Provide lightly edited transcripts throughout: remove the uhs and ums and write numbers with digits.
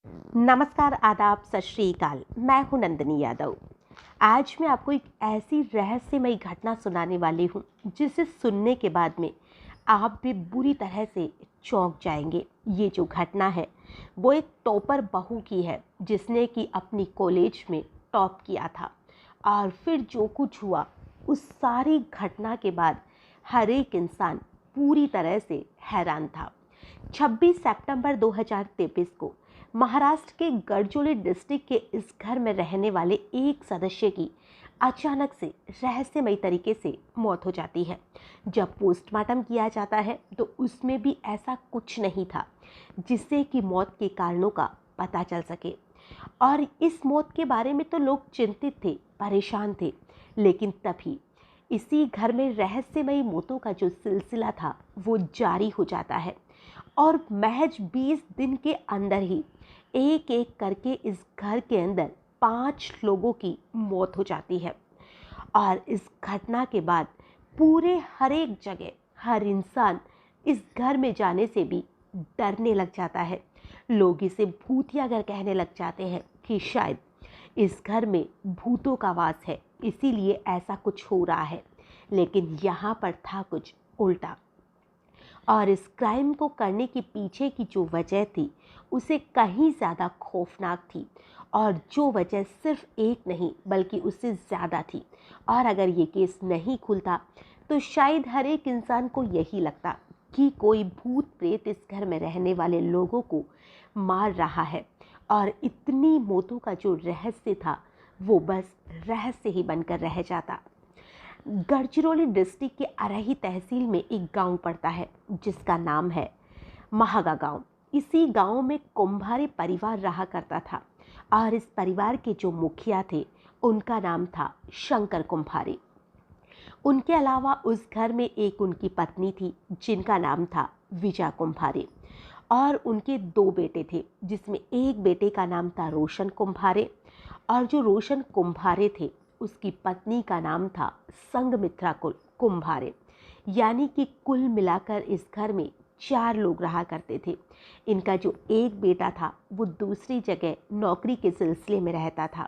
नमस्कार, आदाब, सत श्री अकाल। मैं हूं नंदिनी यादव। आज मैं आपको एक ऐसी रहस्यमयी घटना सुनाने वाली हूं जिसे सुनने के बाद में आप भी बुरी तरह से चौंक जाएंगे। ये जो घटना है वो एक टॉपर बहू की है जिसने कि अपनी कॉलेज में टॉप किया था। और फिर जो कुछ हुआ उस सारी घटना के बाद हर एक इंसान पूरी तरह से हैरान था। 26 सितंबर 2023 को महाराष्ट्र के गढ़चिरोली डिस्ट्रिक्ट के इस घर में रहने वाले एक सदस्य की अचानक से रहस्यमयी तरीके से मौत हो जाती है। जब पोस्टमार्टम किया जाता है तो उसमें भी ऐसा कुछ नहीं था जिससे कि मौत के कारणों का पता चल सके। और इस मौत के बारे में तो लोग चिंतित थे, परेशान थे। लेकिन तभी इसी घर में रहस्यमयी मौतों का जो सिलसिला था वो जारी हो जाता है। और महज 20 दिन के अंदर ही एक एक करके इस घर के अंदर 5 लोगों की मौत हो जाती है। और इस घटना के बाद पूरे हर एक जगह हर इंसान इस घर में जाने से भी डरने लग जाता है। लोग इसे भूतिया घर कहने लग जाते हैं कि शायद इस घर में भूतों का वास है, इसीलिए ऐसा कुछ हो रहा है। लेकिन यहाँ पर था कुछ उल्टा। और इस क्राइम को करने के पीछे की जो वजह थी उसे कहीं ज़्यादा खौफनाक थी। और जो वजह सिर्फ एक नहीं बल्कि उससे ज़्यादा थी। और अगर ये केस नहीं खुलता तो शायद हर एक इंसान को यही लगता कि कोई भूत प्रेत इस घर में रहने वाले लोगों को मार रहा है। और इतनी मौतों का जो रहस्य था वो बस रहस्य ही बनकर रह जाता। गढ़चिरौली डिस्ट्रिक्ट के अरही तहसील में एक गांव पड़ता है जिसका नाम है महागा गांव। इसी गांव में कुंभारे परिवार रहा करता था। और इस परिवार के जो मुखिया थे उनका नाम था शंकर कुंभारे। उनके अलावा उस घर में एक उनकी पत्नी थी जिनका नाम था विजय कुंभारे। और उनके 2 बेटे थे जिसमें एक बेटे का नाम था रोशन कुंभारे। और जो रोशन कुंभारे थे उसकी पत्नी का नाम था संगमित्रा कुंभारे। यानी कि कुल मिलाकर इस घर में 4 लोग रहा करते थे। इनका जो एक बेटा था वो दूसरी जगह नौकरी के सिलसिले में रहता था।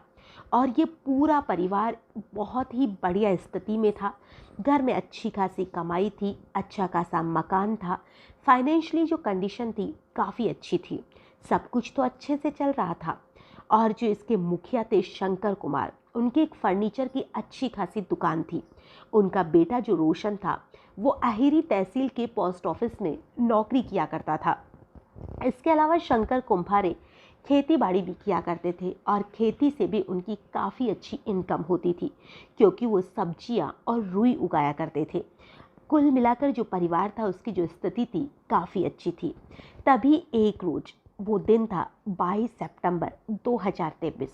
और ये पूरा परिवार बहुत ही बढ़िया स्थिति में था। घर में अच्छी खासी कमाई थी, अच्छा खासा मकान था, फाइनेंशियली जो कंडीशन थी काफ़ी अच्छी थी। सब कुछ तो अच्छे से चल रहा था। और जो इसके मुखिया थे शंकर कुमार, उनकी एक फर्नीचर की अच्छी खासी दुकान थी। उनका बेटा जो रोशन था वो अहिरी तहसील के पोस्ट ऑफिस में नौकरी किया करता था। इसके अलावा शंकर कुंभारे खेती बाड़ी भी किया करते थे। और खेती से भी उनकी काफ़ी अच्छी इनकम होती थी क्योंकि वो सब्जियां और रुई उगाया करते थे। कुल मिलाकर जो परिवार था उसकी जो स्थिति थी काफ़ी अच्छी थी। तभी एक रोज वो दिन था 22 सितंबर 2023।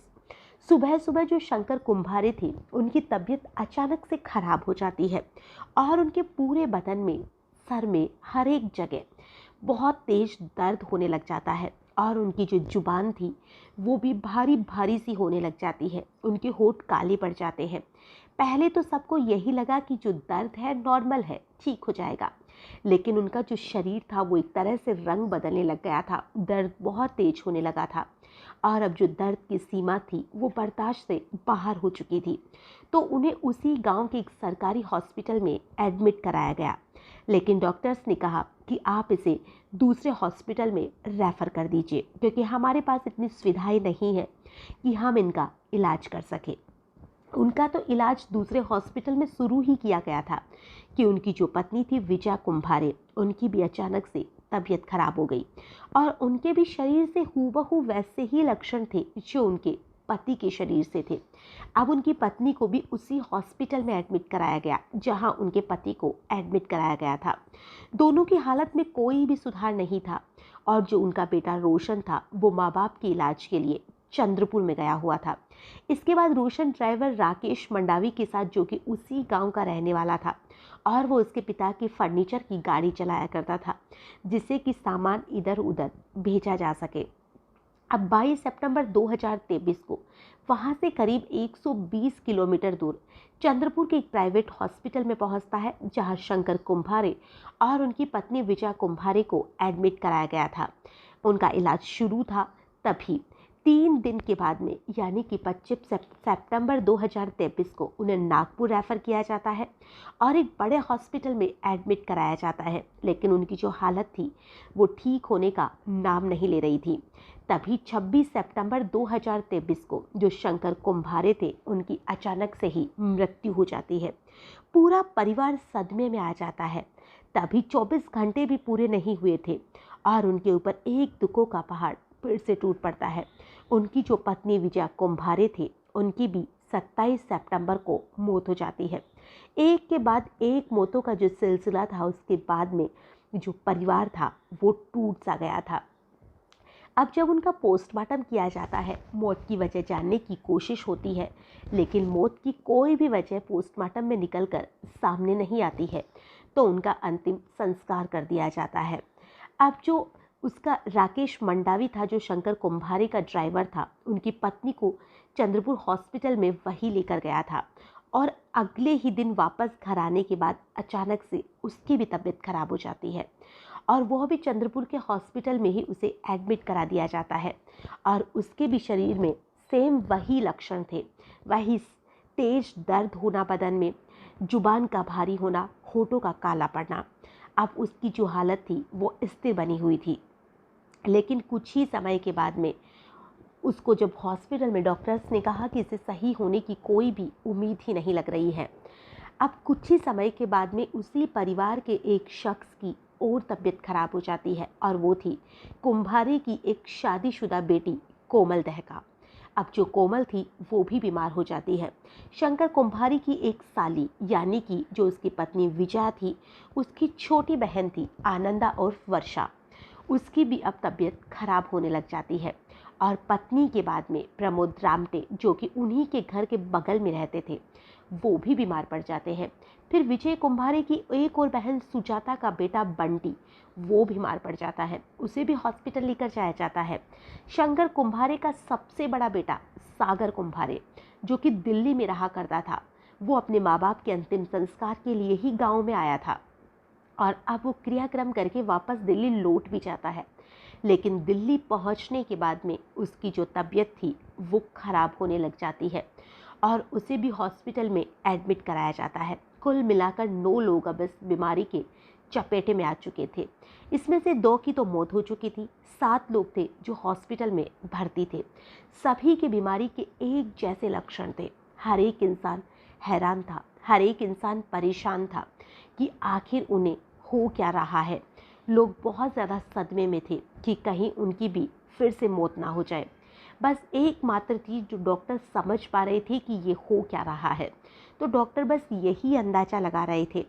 सुबह सुबह जो शंकर कुंभारे थे उनकी तबीयत अचानक से खराब हो जाती है। और उनके पूरे बदन में, सर में, हर एक जगह बहुत तेज दर्द होने लग जाता है। और उनकी जो जुबान थी वो भी भारी भारी सी होने लग जाती है। उनके होंठ काले पड़ जाते हैं। पहले तो सबको यही लगा कि जो दर्द है नॉर्मल है, ठीक हो जाएगा। लेकिन उनका जो शरीर था वो एक तरह से रंग बदलने लग गया था। दर्द बहुत तेज होने लगा था। और अब जो दर्द की सीमा थी वो बर्दाश्त से बाहर हो चुकी थी। तो उन्हें उसी गांव के एक सरकारी हॉस्पिटल में एडमिट कराया गया। लेकिन डॉक्टर्स ने कहा कि आप इसे दूसरे हॉस्पिटल में रेफ़र कर दीजिए क्योंकि हमारे पास इतनी सुविधाएं नहीं है कि हम इनका इलाज कर सकें। उनका तो इलाज दूसरे हॉस्पिटल में शुरू ही किया गया था कि उनकी जो पत्नी थी विजय कुंभारे, उनकी भी अचानक से तबीयत खराब हो गई। और उनके भी शरीर से हूबहू वैसे ही लक्षण थे जो उनके पति के शरीर से थे। अब उनकी पत्नी को भी उसी हॉस्पिटल में एडमिट कराया गया जहां उनके पति को एडमिट कराया गया था। दोनों की हालत में कोई भी सुधार नहीं था। और जो उनका बेटा रोशन था वो माँ बाप के इलाज के लिए चंद्रपुर में गया हुआ था। इसके बाद रोशन ड्राइवर राकेश मंडावी के साथ, जो कि उसी गांव का रहने वाला था और वो उसके पिता की फर्नीचर की गाड़ी चलाया करता था जिससे कि सामान इधर उधर भेजा जा सके। अब 22 सितंबर 2023 को वहां से करीब 120 किलोमीटर दूर चंद्रपुर के एक प्राइवेट हॉस्पिटल में पहुंचता है जहां शंकर कुंभारे और उनकी पत्नी विजय कुंभारे को एडमिट कराया गया था। उनका इलाज शुरू था। तभी 3 दिन के बाद में यानी कि 25 सितंबर 2023 को उन्हें नागपुर रेफ़र किया जाता है और एक बड़े हॉस्पिटल में एडमिट कराया जाता है। लेकिन उनकी जो हालत थी वो ठीक होने का नाम नहीं ले रही थी। तभी 26 सितंबर 2023 को जो शंकर कुम्भारे थे उनकी अचानक से ही मृत्यु हो जाती है। पूरा परिवार सदमे में आ जाता है। तभी 24 घंटे भी पूरे नहीं हुए थे और उनके ऊपर एक दुखों का पहाड़ फिर से टूट पड़ता है। उनकी जो पत्नी विजया कुम्भारे थे उनकी भी 27 सितंबर को मौत हो जाती है। एक के बाद एक मौतों का जो सिलसिला था उसके बाद में जो परिवार था वो टूट सा गया था। अब जब उनका पोस्टमार्टम किया जाता है, मौत की वजह जानने की कोशिश होती है, लेकिन मौत की कोई भी वजह पोस्टमार्टम में निकलकर सामने नहीं आती है, तो उनका अंतिम संस्कार कर दिया जाता है। अब जो उसका राकेश मंडावी था, जो शंकर कुम्भारे का ड्राइवर था, उनकी पत्नी को चंद्रपुर हॉस्पिटल में वही लेकर गया था और अगले ही दिन वापस घर आने के बाद अचानक से उसकी भी तबीयत खराब हो जाती है और वह भी चंद्रपुर के हॉस्पिटल में ही उसे एडमिट करा दिया जाता है और उसके भी शरीर में सेम वही लक्षण थे, वही तेज दर्द होना बदन में, जुबान का भारी होना, होठों का काला पड़ना। अब उसकी जो हालत थी वो स्थिर बनी हुई थी। लेकिन कुछ ही समय के बाद में उसको जब हॉस्पिटल में डॉक्टर्स ने कहा कि इसे सही होने की कोई भी उम्मीद ही नहीं लग रही है, अब कुछ ही समय के बाद में उसी परिवार के एक शख्स की और तबीयत खराब हो जाती है और वो थी कुम्भारे की एक शादीशुदा बेटी कोमल दहका। अब जो कोमल थी वो भी बीमार हो जाती है। शंकर कुम्भारे की एक साली यानी कि जो उसकी पत्नी विजया थी, उसकी छोटी बहन थी आनंदा और वर्षा, उसकी भी अब तबीयत खराब होने लग जाती है और पत्नी के बाद में प्रमोद रामटे, जो कि उन्हीं के घर के बगल में रहते थे, वो भी बीमार पड़ जाते हैं। फिर विजय कुम्भारे की एक और बहन सुजाता का बेटा बंटी, वो बीमार पड़ जाता है, उसे भी हॉस्पिटल लेकर जाया जाता है। शंकर कुम्भारे का सबसे बड़ा बेटा सागर कुम्भारे, जो कि दिल्ली में रहा करता था, वो अपने माँ बाप के अंतिम संस्कार के लिए ही गाँव में आया था और अब वो क्रियाक्रम करके वापस दिल्ली लौट भी जाता है। लेकिन दिल्ली पहुंचने के बाद में उसकी जो तबीयत थी वो खराब होने लग जाती है और उसे भी हॉस्पिटल में एडमिट कराया जाता है। कुल मिलाकर 9 लोग अब इस बीमारी के चपेटे में आ चुके थे। इसमें से 2 की तो मौत हो चुकी थी, 7 लोग थे जो हॉस्पिटल में भर्ती थे। सभी के बीमारी के एक जैसे लक्षण थे। हर एक इंसान हैरान था, हर एक इंसान परेशान था कि आखिर उन्हें हो क्या रहा है। लोग बहुत ज़्यादा सदमे में थे कि कहीं उनकी भी फिर से मौत ना हो जाए। बस एकमात्र चीज़ जो डॉक्टर समझ पा रहे थे कि ये हो क्या रहा है, तो डॉक्टर बस यही अंदाज़ा लगा रहे थे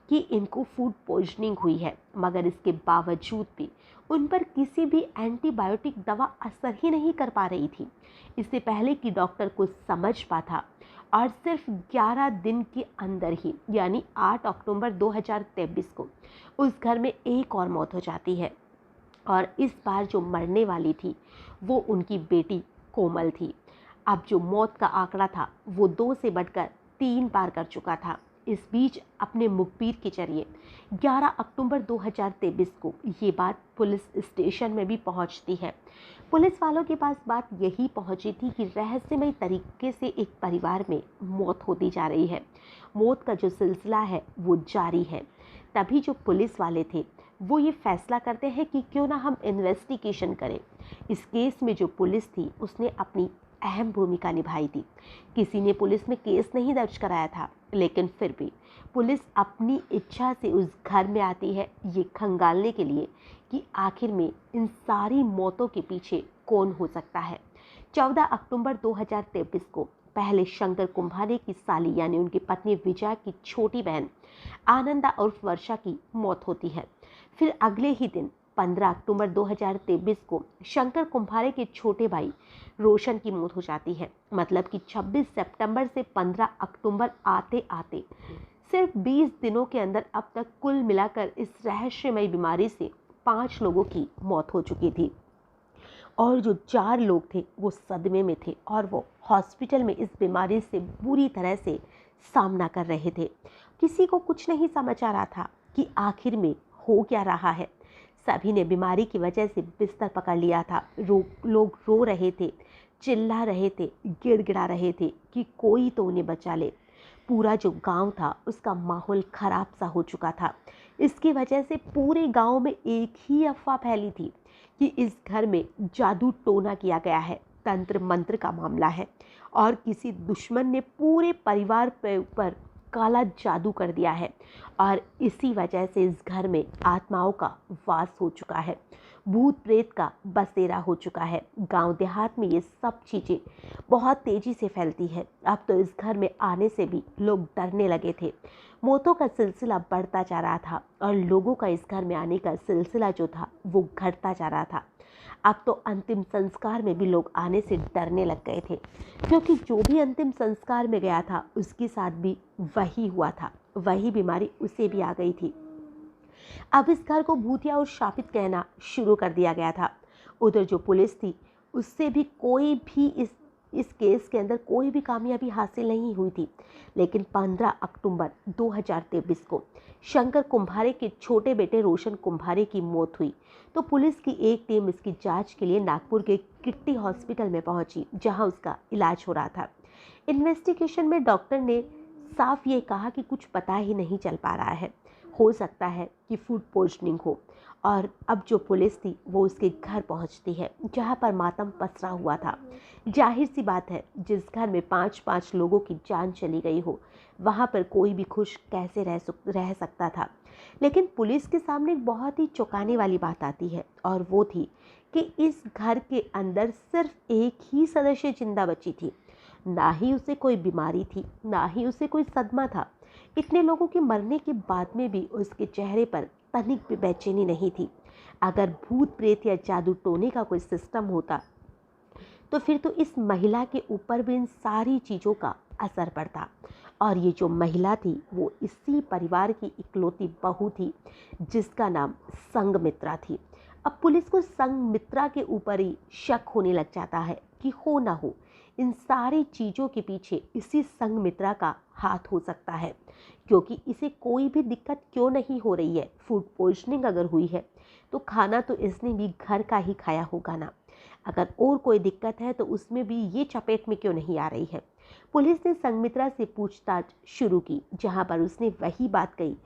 कि इनको फूड पॉइजनिंग हुई है, मगर इसके बावजूद भी उन पर किसी भी एंटीबायोटिक दवा असर ही नहीं कर पा रही थी। इससे पहले कि डॉक्टर को समझ पाता और सिर्फ 11 दिन के अंदर ही यानी 8 अक्टूबर 2023 को उस घर में एक और मौत हो जाती है और इस बार जो मरने वाली थी वो उनकी बेटी कोमल थी। अब जो मौत का आंकड़ा था वो 2 से बढ़कर 3 पार कर चुका था। इस बीच अपने मुखबिर के जरिए 11 अक्टूबर 2023 को ये बात पुलिस स्टेशन में भी पहुंचती है। पुलिस वालों के पास बात यही पहुंची थी कि रहस्यमय तरीके से एक परिवार में मौत होती जा रही है, मौत का जो सिलसिला है वो जारी है। तभी जो पुलिस वाले थे वो ये फैसला करते हैं कि क्यों ना हम इन्वेस्टिगेशन करें। इस केस में जो पुलिस थी उसने अपनी अहम भूमिका निभाई थी। किसी ने पुलिस में केस नहीं दर्ज कराया था, लेकिन फिर भी पुलिस अपनी इच्छा से उस घर में आती है ये खंगालने के लिए कि आखिर में इन सारी मौतों के पीछे कौन हो सकता है। 14 अक्टूबर 2023 को पहले शंकर कुम्भारे की साली यानी उनकी पत्नी विजया की छोटी बहन आनंदा और वर्षा की मौत होती है। फिर अगले ही दिन 15 अक्टूबर 2023 को शंकर कुम्भारे के छोटे भाई रोशन की मौत हो जाती है। मतलब कि 26 सितंबर से 15 अक्टूबर आते आते सिर्फ 20 दिनों के अंदर अब तक कुल मिलाकर इस रहस्यमय बीमारी से 5 लोगों की मौत हो चुकी थी और जो 4 लोग थे वो सदमे में थे और वो हॉस्पिटल में इस बीमारी से बुरी तरह से सामना कर रहे थे। किसी को कुछ नहीं समझ आ रहा था कि आखिर में हो क्या रहा है। सभी ने बीमारी की वजह से बिस्तर पकड़ लिया था। लोग रो रहे थे, चिल्ला रहे थे, गिड़गिड़ा रहे थे कि कोई तो उन्हें बचा ले। पूरा जो गांव था उसका माहौल खराब सा हो चुका था। इसकी वजह से पूरे गांव में एक ही अफवाह फैली थी कि इस घर में जादू टोना किया गया है, तंत्र मंत्र का मामला है और किसी दुश्मन ने पूरे परिवार पर काला जादू कर दिया है और इसी वजह से इस घर में आत्माओं का वास हो चुका है, भूत प्रेत का बसेरा हो चुका है। गांव देहात में ये सब चीज़ें बहुत तेज़ी से फैलती है। अब तो इस घर में आने से भी लोग डरने लगे थे। मौतों का सिलसिला बढ़ता जा रहा था और लोगों का इस घर में आने का सिलसिला जो था वो घटता जा रहा था। अब तो अंतिम संस्कार में भी लोग आने से डरने लग गए थे, क्योंकि जो भी अंतिम संस्कार में गया था उसके साथ भी वही हुआ था, वही बीमारी उसे भी आ गई थी। अब इस घर को भूतिया और शापित कहना शुरू कर दिया गया था। उधर जो पुलिस थी उससे भी कोई भी इस केस के अंदर कोई भी कामयाबी हासिल नहीं हुई थी। लेकिन 15 अक्टूबर 2023 को शंकर कुंभारे के छोटे बेटे रोशन कुंभारे की मौत हुई तो पुलिस की एक टीम इसकी जांच के लिए नागपुर के किट्टी हॉस्पिटल में पहुंची, जहां उसका इलाज हो रहा था। इन्वेस्टिगेशन में डॉक्टर ने साफ ये कहा कि कुछ पता ही नहीं चल पा रहा है, हो सकता है कि फूड पॉइजनिंग हो। और अब जो पुलिस थी वो उसके घर पहुंचती है जहां पर मातम पसरा हुआ था। जाहिर सी बात है, जिस घर में 5-5 लोगों की जान चली गई हो वहां पर कोई भी खुश कैसे रह सकता था। लेकिन पुलिस के सामने एक बहुत ही चौंकाने वाली बात आती है और वो थी कि इस घर के अंदर सिर्फ एक ही सदस्य जिंदा बची थी। ना ही उसे कोई बीमारी थी, ना ही उसे कोई सदमा था। इतने लोगों के मरने के बाद में भी उसके चेहरे पर तनिक भी बेचैनी नहीं थी। अगर भूत प्रेत या जादू टोने का कोई सिस्टम होता तो फिर तो इस महिला के ऊपर भी इन सारी चीज़ों का असर पड़ता। और ये जो महिला थी वो इसी परिवार की इकलौती बहू थी जिसका नाम संगमित्रा थी। अब पुलिस को संगमित्रा के ऊपर ही शक होने लग जाता है कि हो ना हो इन सारी चीज़ों के पीछे इसी संगमित्रा का हाथ हो सकता है, क्योंकि इसे कोई भी दिक्कत क्यों नहीं हो रही है। फूड पॉइजनिंग अगर हुई है तो खाना तो इसने भी घर का ही खाया होगा ना। अगर और कोई दिक्कत है तो उसमें भी ये चपेट में क्यों नहीं आ रही है। पुलिस ने संगमित्रा से पूछताछ शुरू की, जहां पर उसने वही बात कही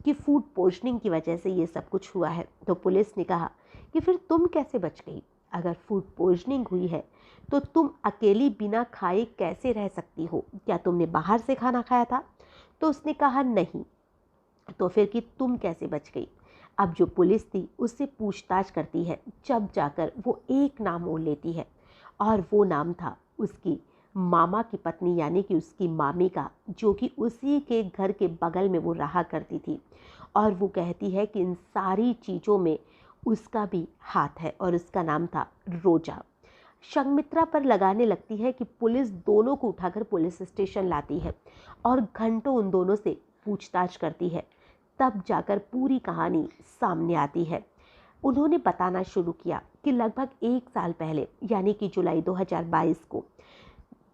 कि फूड पॉइजनिंग की वजह से ये सब कुछ हुआ है। तो पुलिस ने कहा कि फिर तुम कैसे बच गई? अगर फूड पॉइजनिंग हुई है तो तुम अकेली बिना खाए कैसे रह सकती हो? क्या तुमने बाहर से खाना खाया था? तो उसने कहा नहीं। तो फिर कि तुम कैसे बच गई? अब जो पुलिस थी उससे पूछताछ करती है, जब जाकर वो एक नाम ओढ़ लेती है और वो नाम था उसकी मामा की पत्नी यानी कि उसकी मामी का, जो कि उसी के घर के बगल में वो रहा करती थी। और वो कहती है कि इन सारी चीज़ों में उसका भी हाथ है और उसका नाम था रोजा। संगमित्रा पर लगाने लगती है कि पुलिस दोनों को उठाकर पुलिस स्टेशन लाती है और घंटों उन दोनों से पूछताछ करती है। तब जाकर पूरी कहानी सामने आती है। उन्होंने बताना शुरू किया कि लगभग 1 साल पहले यानी कि जुलाई 2022 को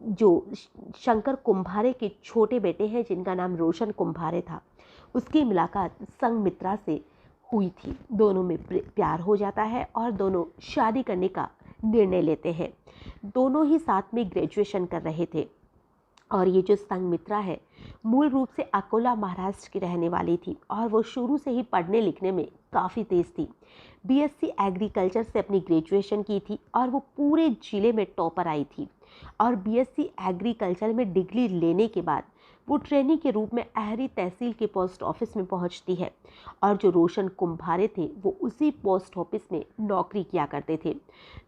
जो शंकर कुंभारे के छोटे बेटे हैं जिनका नाम रोशन कुंभारे था, उसकी मुलाकात संगमित्रा से हुई थी। दोनों में प्यार हो जाता है और दोनों शादी करने का निर्णय लेते हैं। दोनों ही साथ में ग्रेजुएशन कर रहे थे। और ये जो संगमित्रा है मूल रूप से अकोला महाराष्ट्र की रहने वाली थी और वो शुरू से ही पढ़ने लिखने में काफ़ी तेज़ थी। बीएससी एग्रीकल्चर से अपनी ग्रेजुएशन की थी और वो पूरे जिले में टॉपर आई थी। और बीएससी एग्रीकल्चर में डिग्री लेने के बाद वो ट्रेनी के रूप में अहरी तहसील के पोस्ट ऑफिस में पहुंचती है। और जो रोशन कुंभारे थे वो उसी पोस्ट ऑफिस में नौकरी किया करते थे।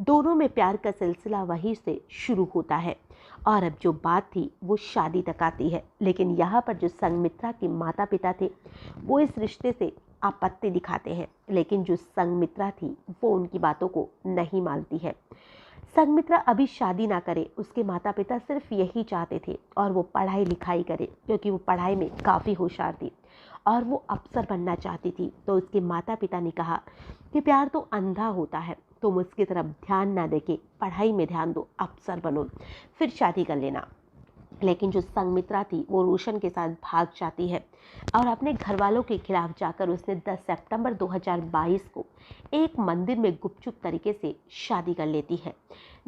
दोनों में प्यार का सिलसिला वहीं से शुरू होता है और अब जो बात थी वो शादी तक आती है। लेकिन यहाँ पर जो संगमित्रा के माता पिता थे वो इस रिश्ते से आपत्ति दिखाते हैं, लेकिन जो संगमित्रा थी वो उनकी बातों को नहीं मानती है। संगमित्रा अभी शादी ना करे, उसके माता पिता सिर्फ यही चाहते थे और वो पढ़ाई लिखाई करे, क्योंकि वो पढ़ाई में काफ़ी होशियार थी और वो अफसर बनना चाहती थी। तो उसके माता पिता ने कहा कि प्यार तो अंधा होता है, तुम उसकी तरफ ध्यान ना देके पढ़ाई में ध्यान दो, अफसर बनो, फिर शादी कर लेना। लेकिन जो संगमित्रा थी वो रोशन के साथ भाग जाती है और अपने घर वालों के खिलाफ जाकर उसने 10 सितंबर 2022 को एक मंदिर में गुपचुप तरीके से शादी कर लेती है।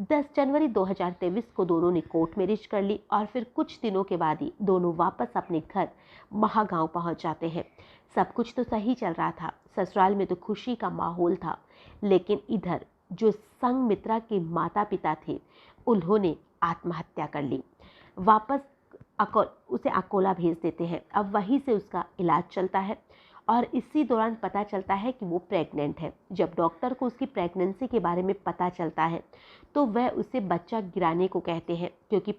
10 जनवरी 2023 को दोनों ने कोर्ट मैरिज कर ली और फिर कुछ दिनों के बाद ही दोनों वापस अपने घर महागांव पहुंच जाते हैं। सब कुछ तो सही चल रहा था, ससुराल में तो खुशी का माहौल था, लेकिन इधर जो संगमित्रा के माता पिता थे उन्होंने आत्महत्या कर ली। वापस उसे अकोला भेज देते हैं। अब वहीं से उसका इलाज चलता है और इसी दौरान पता चलता है कि वो प्रेग्नेंट है। जब डॉक्टर को उसकी प्रेगनेंसी के बारे में पता चलता है तो वह उसे बच्चा गिराने को कहते हैं, क्योंकि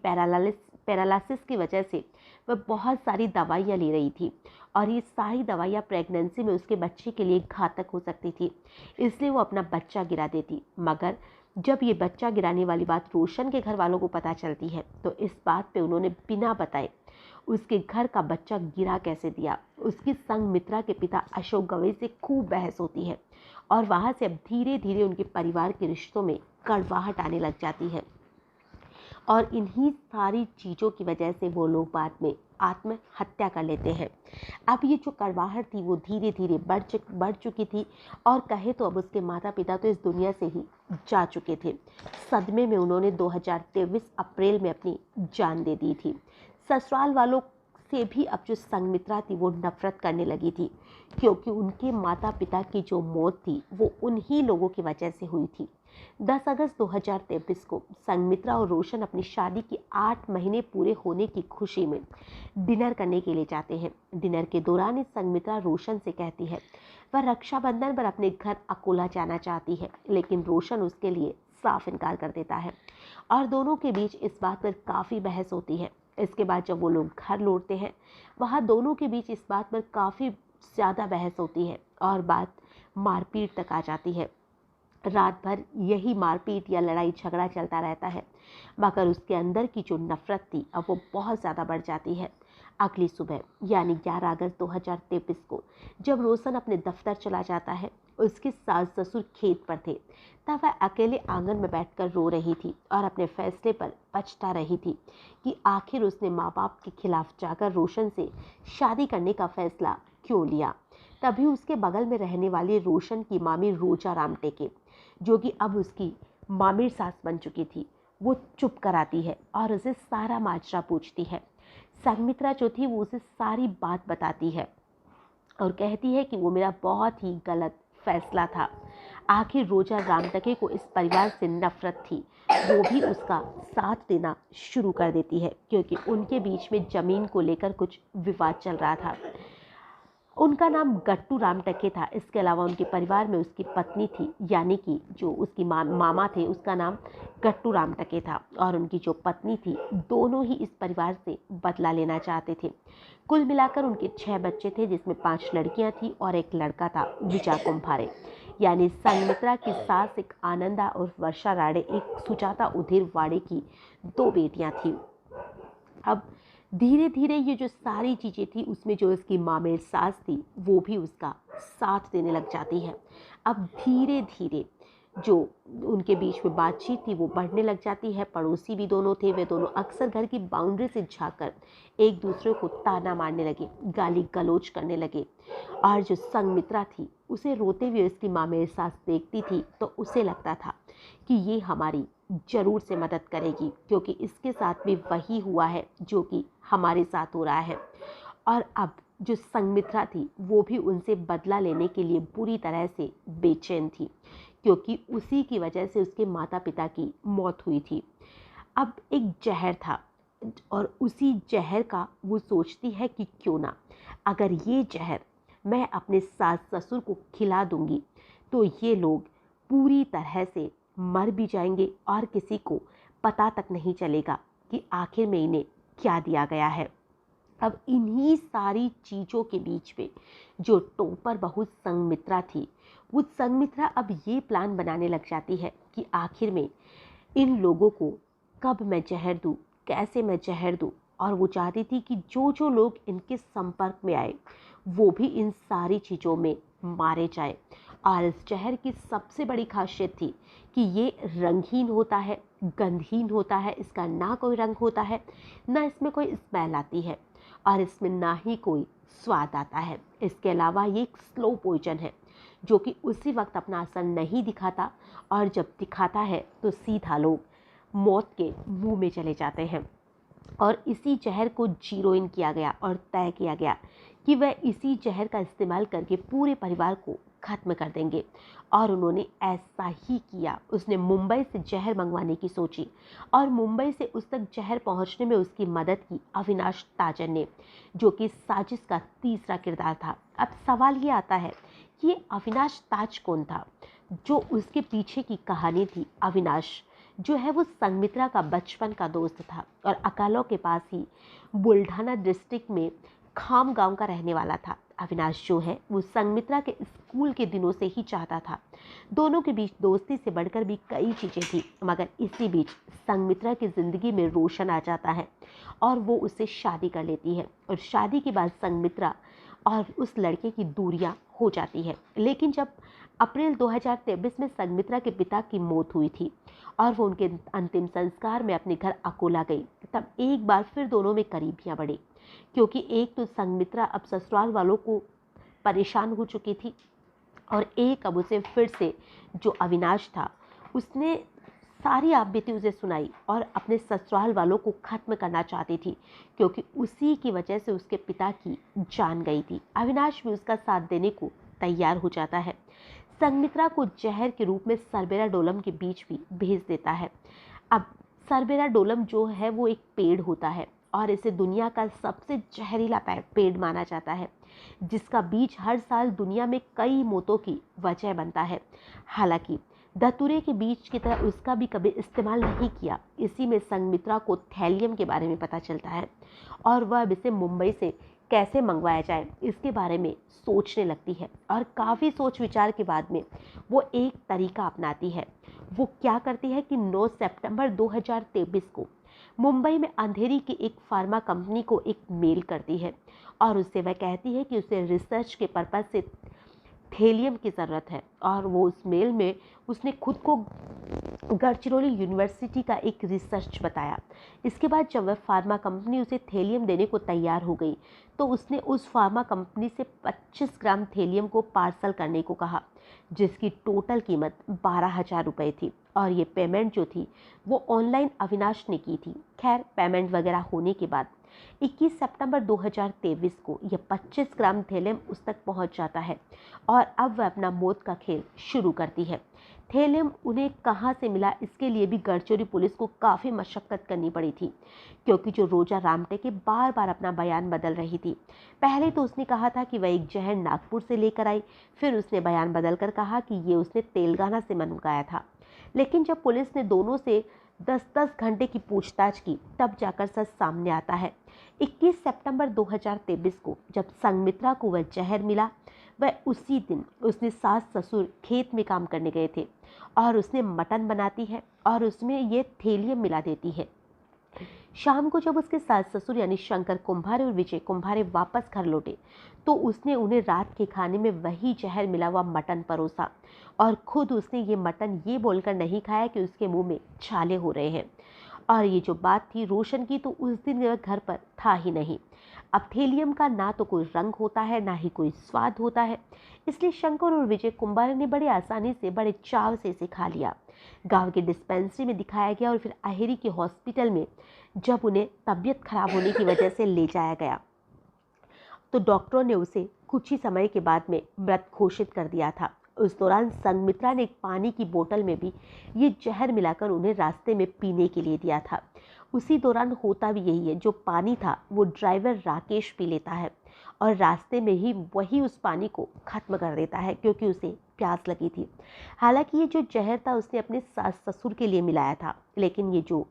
पैरालिसिस की वजह से वह बहुत सारी दवाइयाँ ले रही थी और ये सारी दवाइयाँ प्रेगनेंसी में उसके बच्चे के लिए घातक हो सकती थी, इसलिए वो अपना बच्चा गिरा देती। मगर जब ये बच्चा गिराने वाली बात रोशन के घर वालों को पता चलती है तो इस बात पे उन्होंने बिना बताए उसके घर का बच्चा गिरा कैसे दिया, उसकी संगमित्रा के पिता अशोक गवई से खूब बहस होती है और वहाँ से अब धीरे धीरे उनके परिवार के रिश्तों में कड़वाहट आने लग जाती है। और इन्हीं सारी चीज़ों की वजह से वो लोग बाद में आत्महत्या कर लेते हैं। अब ये जो कड़वाहट थी वो धीरे धीरे बढ़ चुकी थी और कहे तो अब उसके माता पिता तो इस दुनिया से ही जा चुके थे। सदमे में उन्होंने 2023 अप्रैल में अपनी जान दे दी थी। ससुराल वालों से भी अब जो संगमित्रा थी वो नफरत करने लगी थी, क्योंकि उनके माता पिता की जो मौत थी वो उन्हीं लोगों की वजह से हुई थी। 10 अगस्त 2023 को संगमित्रा और रोशन अपनी शादी के 8 महीने पूरे होने की खुशी में डिनर करने के लिए जाते हैं। डिनर के दौरान इस संगमित्रा रोशन से कहती है वह रक्षाबंधन पर अपने घर अकोला जाना चाहती है, लेकिन रोशन उसके लिए साफ इनकार कर देता है और दोनों के बीच इस बात पर काफ़ी बहस होती है। इसके बाद जब वो लोग घर लौटते हैं वहाँ दोनों के बीच इस बात पर काफ़ी ज़्यादा बहस होती है और बात मारपीट तक आ जाती है। रात भर यही मारपीट या लड़ाई झगड़ा चलता रहता है, मगर उसके अंदर की जो नफरत थी अब वो बहुत ज़्यादा बढ़ जाती है। अगली सुबह यानी 11 अगस्त 2023 को जब रोशन अपने दफ्तर चला जाता है, उसके सास ससुर खेत पर थे, तब वह अकेले आंगन में बैठकर रो रही थी और अपने फैसले पर पछता रही थी कि आखिर उसने माँ बाप के खिलाफ जाकर रोशन से शादी करने का फैसला क्यों लिया। तभी उसके बगल में रहने वाली रोशन की मामी रोजा रामटेके, जो कि अब उसकी मामिर सास बन चुकी थी, वो चुप कराती है और उसे सारा माजरा पूछती है। संगमित्रा जो थी वो उसे सारी बात बताती है और कहती है कि वो मेरा बहुत ही गलत फैसला था। आखिर रोजा रामटके को इस परिवार से नफरत थी, वो भी उसका साथ देना शुरू कर देती है, क्योंकि उनके बीच में ज़मीन को लेकर कुछ विवाद चल रहा था। उनका नाम गट्टू रामटके था। इसके अलावा उनके परिवार में उसकी पत्नी थी, यानी कि जो उसकी मामा थे उसका नाम गट्टू रामटके था और उनकी जो पत्नी थी, दोनों ही इस परिवार से बदला लेना चाहते थे। कुल मिलाकर उनके 6 बच्चे थे, जिसमें 5 लड़कियां थी और एक लड़का था विजय कुंभारे। यानी संगमित्रा की सास एक आनंदा और वर्षा राड़े, एक सुजाता उधेर वाड़े की 2 बेटियां थी। अब धीरे धीरे ये जो सारी चीज़ें थी उसमें जो उसकी मामेर सास थी वो भी उसका साथ देने लग जाती है। अब धीरे धीरे जो उनके बीच में बातचीत थी वो बढ़ने लग जाती है। पड़ोसी भी दोनों थे, वे दोनों अक्सर घर की बाउंड्री से झांककर एक दूसरे को ताना मारने लगे, गाली गलौज करने लगे। और जो संगमित्रा थी उसे रोते हुए उसकी मामेर सास देखती थी तो उसे लगता था कि ये हमारी ज़रूर से मदद करेगी, क्योंकि इसके साथ भी वही हुआ है जो कि हमारे साथ हो रहा है। और अब जो संगमित्रा थी वो भी उनसे बदला लेने के लिए पूरी तरह से बेचैन थी, क्योंकि उसी की वजह से उसके माता पिता की मौत हुई थी। अब एक जहर था और उसी जहर का वो सोचती है कि क्यों ना, अगर ये जहर मैं अपने सास ससुर को खिला दूंगी तो ये लोग पूरी तरह से मर भी जाएंगे और किसी को पता तक नहीं चलेगा कि आखिर में इन्हें क्या दिया गया है। अब इन्हीं सारी चीज़ों के बीच में जो टोपर बहू संगमित्रा थी, वो संगमित्रा अब ये प्लान बनाने लग जाती है कि आखिर में इन लोगों को कब मैं जहर दूँ, कैसे मैं जहर दूँ। और वो चाहती थी कि जो जो लोग इनके संपर्क में आए वो भी इन सारी चीज़ों में मारे जाए और इस जहर की सबसे बड़ी खासियत थी कि ये रंगहीन होता है, गंधहीन होता है, इसका ना कोई रंग होता है, ना इसमें कोई स्मेल आती है और इसमें ना ही कोई स्वाद आता है। इसके अलावा ये एक स्लो पॉइजन है जो कि उसी वक्त अपना असर नहीं दिखाता और जब दिखाता है तो सीधा लोग मौत के मुंह में चले जाते हैं। और इसी जहर को जीरो इन किया गया और तय किया गया कि वह इसी जहर का इस्तेमाल करके पूरे परिवार को खत्म कर देंगे और उन्होंने ऐसा ही किया। उसने मुंबई से जहर मंगवाने की सोची और मुंबई से उस तक जहर पहुंचने में उसकी मदद की अविनाश ताजन ने, जो कि साजिश का तीसरा किरदार था। अब सवाल ये आता है कि ये अविनाश ताज कौन था? जो उसके पीछे की कहानी थी, अविनाश जो है वो संघमित्रा का बचपन का दोस्त था और अकालों के पास ही बुल्ढाना डिस्ट्रिक्ट में खाम गांव का रहने वाला था। अविनाश जो है वो संघमित्रा के स्कूल के दिनों से ही चाहता था। दोनों के बीच दोस्ती से बढ़कर भी कई चीज़ें थी, मगर इसी बीच संघमित्रा की ज़िंदगी में रोशन आ जाता है और वो उससे शादी कर लेती है और शादी के बाद संघमित्रा और उस लड़के की दूरियां हो जाती है। लेकिन जब अप्रैल 2023 में संघमित्रा के पिता की मौत हुई थी और वो उनके अंतिम संस्कार में अपने घर अकोला गई, तब एक बार फिर दोनों में करीबियां बढ़ी, क्योंकि एक तो संघमित्रा अब ससुराल वालों को परेशान हो चुकी थी और एक अब उसे फिर से जो अविनाश था उसने सारी आपबीती उसे सुनाई और अपने ससुराल वालों को खत्म करना चाहती थी, क्योंकि उसी की वजह से उसके पिता की जान गई थी। अविनाश भी उसका साथ देने को तैयार हो जाता है। संघमित्रा को जहर के रूप में सर्बेराडोलम के बीच भी भेज देता है। अब सर्बेराडोलम जो है वो एक पेड़ होता है और इसे दुनिया का सबसे जहरीला पेड़ माना जाता है, जिसका बीज हर साल दुनिया में कई मौतों की वजह बनता है। हालांकि धतूरे के बीज की तरह उसका भी कभी इस्तेमाल नहीं किया। इसी में संघमित्रा को थैलियम के बारे में पता चलता है और वह अब इसे मुंबई से कैसे मंगवाया जाए इसके बारे में सोचने लगती है और काफ़ी सोच विचार के बाद में वो एक तरीका अपनाती है। वो क्या करती है कि 9 सितंबर 2023 को मुंबई में अंधेरी की एक फार्मा कंपनी को एक मेल करती है और उससे वह कहती है कि उसे रिसर्च के पर्पज़ से थेलियम की ज़रूरत है और वो उस मेल में उसने खुद को गढ़चिरौली यूनिवर्सिटी का एक रिसर्च बताया। इसके बाद जब वह फार्मा कंपनी उसे थेलियम देने को तैयार हो गई तो उसने उस फार्मा कंपनी से 25 ग्राम थेलियम को पार्सल करने को कहा, जिसकी टोटल कीमत 12,000 रुपये थी और ये पेमेंट जो थी वो ऑनलाइन अविनाश ने की थी। खैर, पेमेंट वगैरह होने के बाद 21 सितंबर 2023 को यह 25 ग्राम थेलियम उस तक पहुंच जाता है और अब वह अपना मौत का खेल शुरू करती है। थेलियम उन्हें कहां से मिला इसके लिए भी गढ़चिरौली पुलिस को काफ़ी मशक्कत करनी पड़ी थी, क्योंकि जो रोजा रामटेके बार बार अपना बयान बदल रही थी। पहले तो उसने कहा था कि वह एक जहर नागपुर से लेकर आई, फिर उसने बयान बदलकर कहा कि ये उसने तेलंगाना से मंगाया था। लेकिन जब पुलिस ने दोनों से 10-10 घंटे की पूछताछ की तब जाकर सच सामने आता है। 21 सितंबर 2023 को जब संघमित्रा को वह जहर मिला, वह उसी दिन उसने सास ससुर खेत में काम करने गए थे और उसने मटन बनाती है और उसमें ये थेलियम मिला देती है। शाम को जब उसके सास ससुर यानी शंकर कुंभारे और विजय कुंभारे वापस घर लौटे तो उसने उन्हें रात के खाने में वही जहर मिला हुआ मटन परोसा और खुद उसने ये मटन ये बोलकर नहीं खाया कि उसके मुंह में छाले हो रहे हैं। और ये जो बात थी रोशन की, तो उस दिन वह घर पर था ही नहीं। अब थेलियम का ना तो कोई रंग होता है ना ही कोई स्वाद होता है, इसलिए शंकर और विजय कुंभारे ने बड़े आसानी से बड़े चाव से इसे खा लिया। गांव के डिस्पेंसरी में दिखाया गया और फिर अहेरी के हॉस्पिटल में जब उन्हें तबीयत खराब होने की वजह से ले जाया गया तो डॉक्टरों ने उसे कुछ ही समय के बाद में मृत घोषित कर दिया था। उस दौरान संघमित्रा ने एक पानी की बोतल में भी ये जहर मिलाकर उन्हें रास्ते में पीने के लिए दिया था। उसी दौरान होता भी यही है, जो पानी था वो ड्राइवर राकेश पी लेता है और रास्ते में ही वही उस पानी को खत्म कर देता है क्योंकि उसे प्यास लगी थी। हालांकि ये जो जहर था उसने अपने सास ससुर के लिए मिलाया था, लेकिन ये जो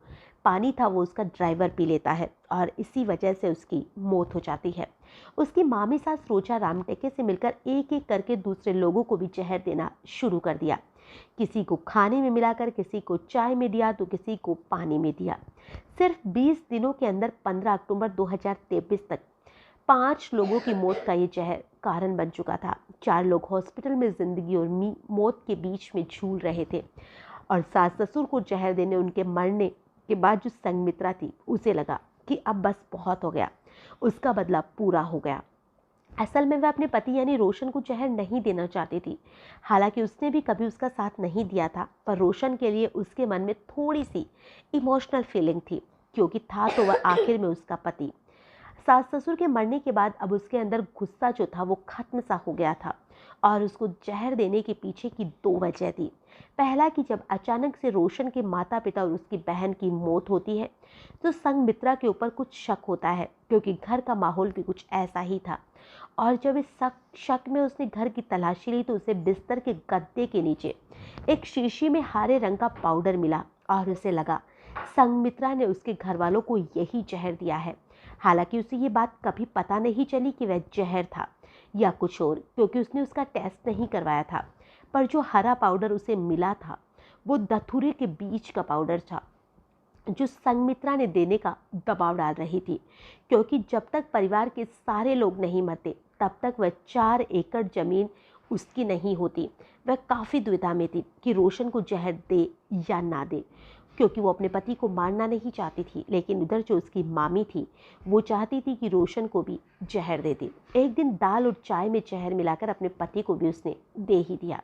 पानी था वो उसका ड्राइवर पी लेता है और इसी वजह से उसकी मौत हो जाती है। उसकी मामी सास रोजा रामटेके से मिलकर एक एक करके दूसरे लोगों को भी जहर देना शुरू कर दिया। किसी को खाने में मिलाकर, किसी को चाय में दिया तो किसी को पानी में दिया। सिर्फ 20 दिनों के अंदर 15 अक्टूबर 2023 तक 5 लोगों की मौत का ये जहर कारण बन चुका था। 4 लोग हॉस्पिटल में जिंदगी और मौत के बीच में झूल रहे थे और सास ससुर को जहर देने उनके मरने के बाद जो संगमित्रा थी उसे लगा कि अब बस बहुत हो गया, उसका बदला पूरा हो गया। असल में वह अपने पति यानी रोशन को जहर नहीं देना चाहती थी। हालांकि उसने भी कभी उसका साथ नहीं दिया था, पर रोशन के लिए उसके मन में थोड़ी सी इमोशनल फीलिंग थी, क्योंकि था तो वह आखिर में उसका पति। सास ससुर के मरने के बाद अब उसके अंदर गुस्सा जो था वो खत्म सा हो गया था और उसको जहर देने के पीछे की 2 वजह थी। पहला कि जब अचानक से रोशन के माता पिता और उसकी बहन की मौत होती है तो संगमित्रा के ऊपर कुछ शक होता है, क्योंकि घर का माहौल भी कुछ ऐसा ही था। और जब इस शक में उसने घर की तलाशी ली तो उसे बिस्तर के गद्दे के नीचे एक शीशी में हरे रंग का पाउडर मिला और उसे लगा संगमित्रा ने उसके घर वालों को यही जहर दिया है। हालांकि उसे ये बात कभी पता नहीं चली कि वह जहर था या कुछ और, क्योंकि उसने उसका टेस्ट नहीं करवाया था। पर जो हरा पाउडर उसे मिला था वो धतूरे के बीज का पाउडर था, जो संगमित्रा ने देने का दबाव डाल रही थी, क्योंकि जब तक परिवार के सारे लोग नहीं मरते तब तक वह 4 एकड़ जमीन उसकी नहीं होती। वह काफ़ी दुविधा में थी कि रोशन को जहर दे या ना दे, क्योंकि वो अपने पति को मारना नहीं चाहती थी, लेकिन उधर जो उसकी मामी थी वो चाहती थी कि रोशन को भी जहर दे दे। एक दिन दाल और चाय में जहर मिलाकर अपने पति को भी उसने दे ही दिया।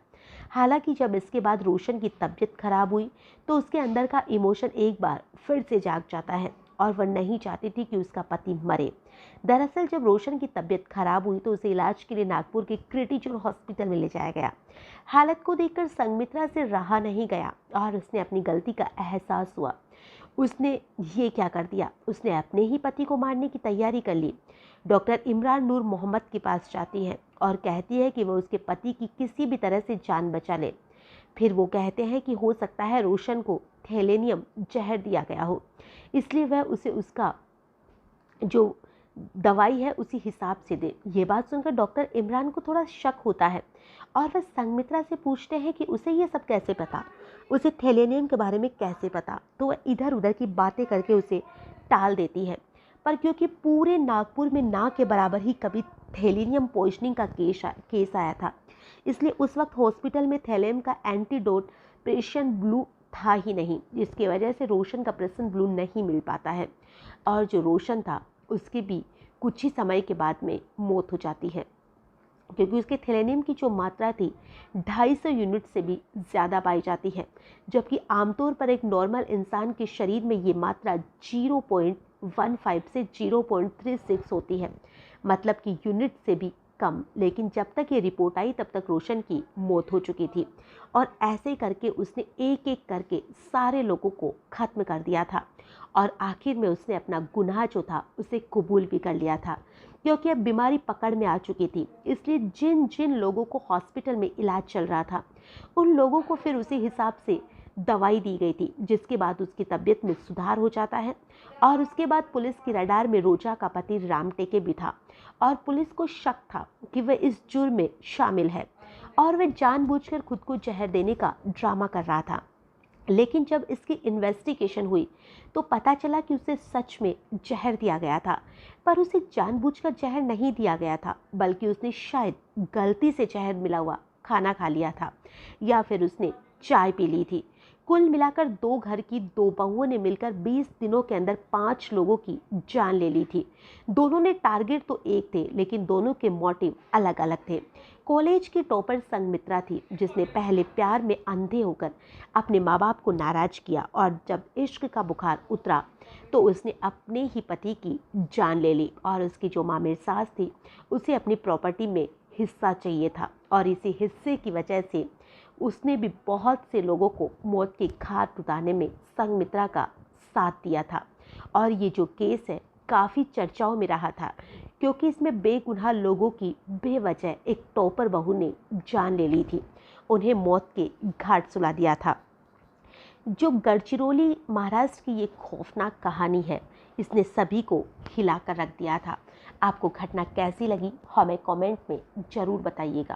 हालांकि जब इसके बाद रोशन की तबीयत खराब हुई तो उसके अंदर का इमोशन एक बार फिर से जाग जाता है और वह नहीं चाहती थी कि उसका पति मरे। दरअसल जब रोशन की तबीयत खराब हुई तो उसे इलाज के लिए नागपुर के क्रिटिचुर हॉस्पिटल में ले जाया गया। हालत को देखकर संगमित्रा से रहा नहीं गया और उसने अपनी गलती का एहसास हुआ। उसने ये क्या कर दिया, उसने अपने ही पति को मारने की तैयारी कर ली। डॉक्टर इमरान नूर मोहम्मद के पास जाती है और कहती है कि वह उसके पति की किसी भी तरह से जान बचा ले। फिर वो कहते हैं कि हो सकता है रोशन को थैलेनियम जहर दिया गया हो, इसलिए वह उसे उसका जो दवाई है उसी हिसाब से दे। ये बात सुनकर डॉक्टर इमरान को थोड़ा शक होता है और वह संगमित्रा से पूछते हैं कि उसे ये सब कैसे पता, उसे थैलेनियम के बारे में कैसे पता। तो वह इधर उधर की बातें करके उसे टाल देती है। पर क्योंकि पूरे नागपुर में ना के बराबर ही कभी थैलेनियम पॉइजनिंग का केस आया था, इसलिए उस वक्त हॉस्पिटल में थैलेनियम का एंटीडोट प्रेशन ब्लू था ही नहीं, जिसकी वजह से रोशन का प्रेशन ब्लू नहीं मिल पाता है और जो रोशन था उसकी भी कुछ ही समय के बाद में मौत हो जाती है, क्योंकि उसके थैलेनियम की जो मात्रा थी 250 यूनिट से भी ज़्यादा पाई जाती है, जबकि आमतौर पर एक नॉर्मल इंसान के शरीर में ये मात्रा 0.15 से 0.36 होती है, मतलब कि यूनिट से भी कम। लेकिन जब तक ये रिपोर्ट आई तब तक रोशन की मौत हो चुकी थी और ऐसे करके उसने एक एक करके सारे लोगों को ख़त्म कर दिया था और आखिर में उसने अपना गुनाह जो था उसे कबूल भी कर लिया था, क्योंकि अब बीमारी पकड़ में आ चुकी थी। इसलिए जिन जिन लोगों को हॉस्पिटल में इलाज चल रहा था उन लोगों को फिर उसी हिसाब से दवाई दी गई थी, जिसके बाद उसकी तबीयत में सुधार हो जाता है। और उसके बाद पुलिस की रडार में रोजा का पति राम टेके भी था और पुलिस को शक था कि वह इस जुर्म में शामिल है और वह जानबूझकर खुद को जहर देने का ड्रामा कर रहा था। लेकिन जब इसकी इन्वेस्टिगेशन हुई तो पता चला कि उसे सच में जहर दिया गया था, पर उसे जानबूझकर जहर नहीं दिया गया था, बल्कि उसने शायद गलती से जहर मिला हुआ खाना खा लिया था या फिर उसने चाय पी ली थी। कुल मिलाकर 2 घर की 2 बहुओं ने मिलकर 20 दिनों के अंदर 5 लोगों की जान ले ली थी। दोनों ने टारगेट तो एक थे, लेकिन दोनों के मोटिव अलग अलग थे। कॉलेज की टॉपर संगमित्रा थी, जिसने पहले प्यार में अंधे होकर अपने माँ बाप को नाराज किया और जब इश्क का बुखार उतरा तो उसने अपने ही पति की जान ले ली। और उसकी जो मामेर सास थी उसे अपनी प्रॉपर्टी में हिस्सा चाहिए था और इसी हिस्से की वजह से उसने भी बहुत से लोगों को मौत की घाट उतारने में संगमित्रा का साथ दिया था। और ये जो केस है काफ़ी चर्चाओं में रहा था, क्योंकि इसमें बेगुनाह लोगों की बेवजह एक टॉपर बहू ने जान ले ली थी, उन्हें मौत के घाट सुला दिया था। जो गढ़चिरौली महाराष्ट्र की ये खौफनाक कहानी है, इसने सभी को हिला कर रख दिया था। आपको घटना कैसी लगी हमें कमेंट में ज़रूर बताइएगा।